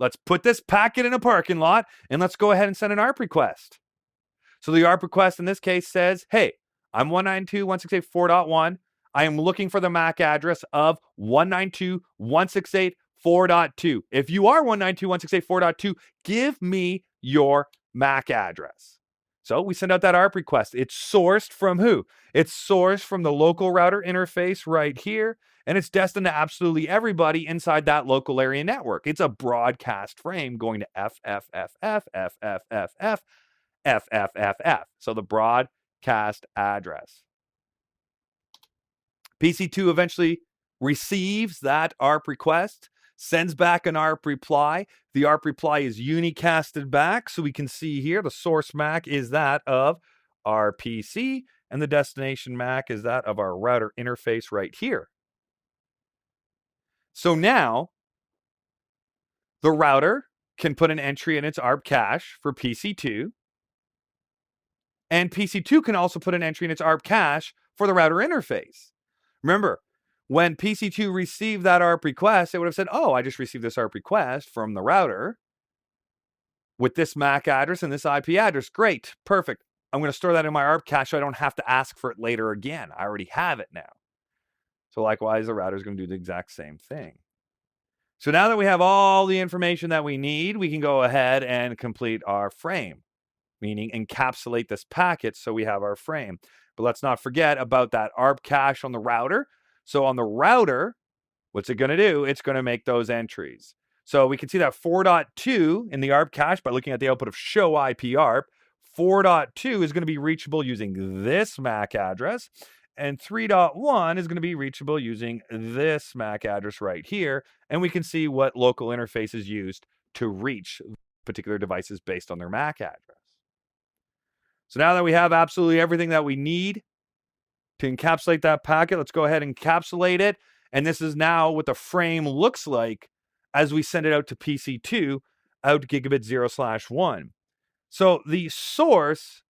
let's put this packet in a parking lot and let's go ahead and send an ARP request. So the ARP request in this case says, hey, I'm 192.168.4.1. I am looking for the MAC address of 192.168.4.2. If you are 192.168.4.2, give me your MAC address. So we send out that ARP request. It's sourced from who? It's sourced from the local router interface right here, and it's destined to absolutely everybody inside that local area network. It's a broadcast frame going to FFFF. So the broadcast address. PC2 eventually receives that ARP request, sends back an ARP reply. The ARP reply is unicasted back, so we can see here the source MAC is that of our PC, and the destination MAC is that of our router interface right here. So now, the router can put an entry in its ARP cache for PC2, and PC2 can also put an entry in its ARP cache for the router interface. Remember, when PC2 received that ARP request, it would have said, oh, I just received this ARP request from the router with this MAC address and this IP address. Great, perfect. I'm going to store that in my ARP cache so I don't have to ask for it later again. I already have it now. So likewise, the router is going to do the exact same thing. So now that we have all the information that we need, we can go ahead and complete our frame, meaning encapsulate this packet so we have our frame. But let's not forget about that ARP cache on the router. So on the router, what's it going to do? It's going to make those entries. So we can see that 4.2 in the ARP cache by looking at the output of show IP ARP. 4.2 is going to be reachable using this MAC address. And 3.1 is going to be reachable using this MAC address right here. And we can see what local interface is used to reach particular devices based on their MAC address. So now that we have absolutely everything that we need to encapsulate that packet, let's go ahead and encapsulate it. And this is now what the frame looks like as we send it out to PC2 out gigabit 0/1. So the source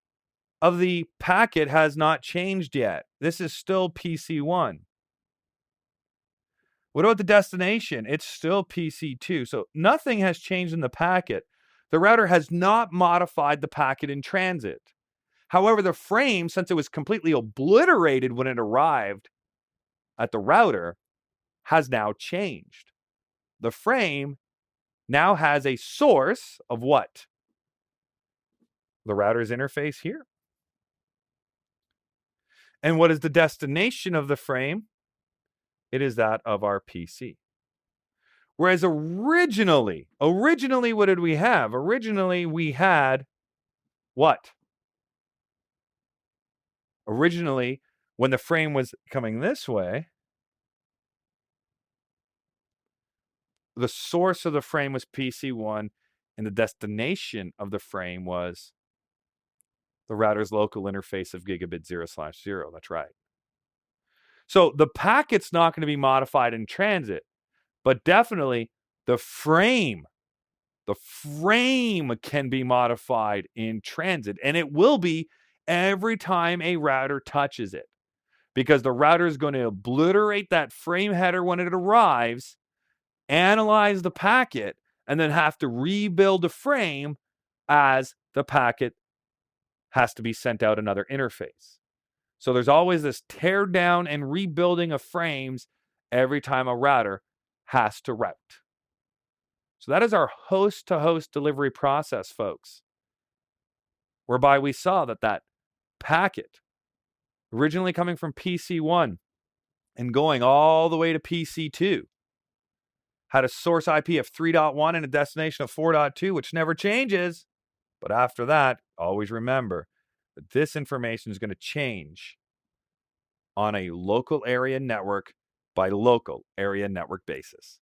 of the packet has not changed yet. This is still PC1. What about the destination? It's still PC2. So nothing has changed in the packet. The router has not modified the packet in transit. However, the frame, since it was completely obliterated when it arrived at the router, has now changed. The frame now has a source of what? The router's interface here. And what is the destination of the frame? It is that of our PC. Whereas originally, what did we have? Originally, we had what? Originally, when the frame was coming this way, the source of the frame was PC1, and the destination of the frame was the router's local interface of gigabit 0/0. That's right. So the packet's not going to be modified in transit, but definitely the frame can be modified in transit, and it will be every time a router touches it, because the router is going to obliterate that frame header when it arrives, analyze the packet, and then have to rebuild the frame as the packet has to be sent out another interface. So there's always this tear down and rebuilding of frames every time a router has to route. So that is our host-to-host delivery process, folks, whereby we saw that packet, originally coming from PC1 and going all the way to PC2, had a source IP of 3.1 and a destination of 4.2, which never changes. But after that, always remember that this information is going to change on a local area network by local area network basis.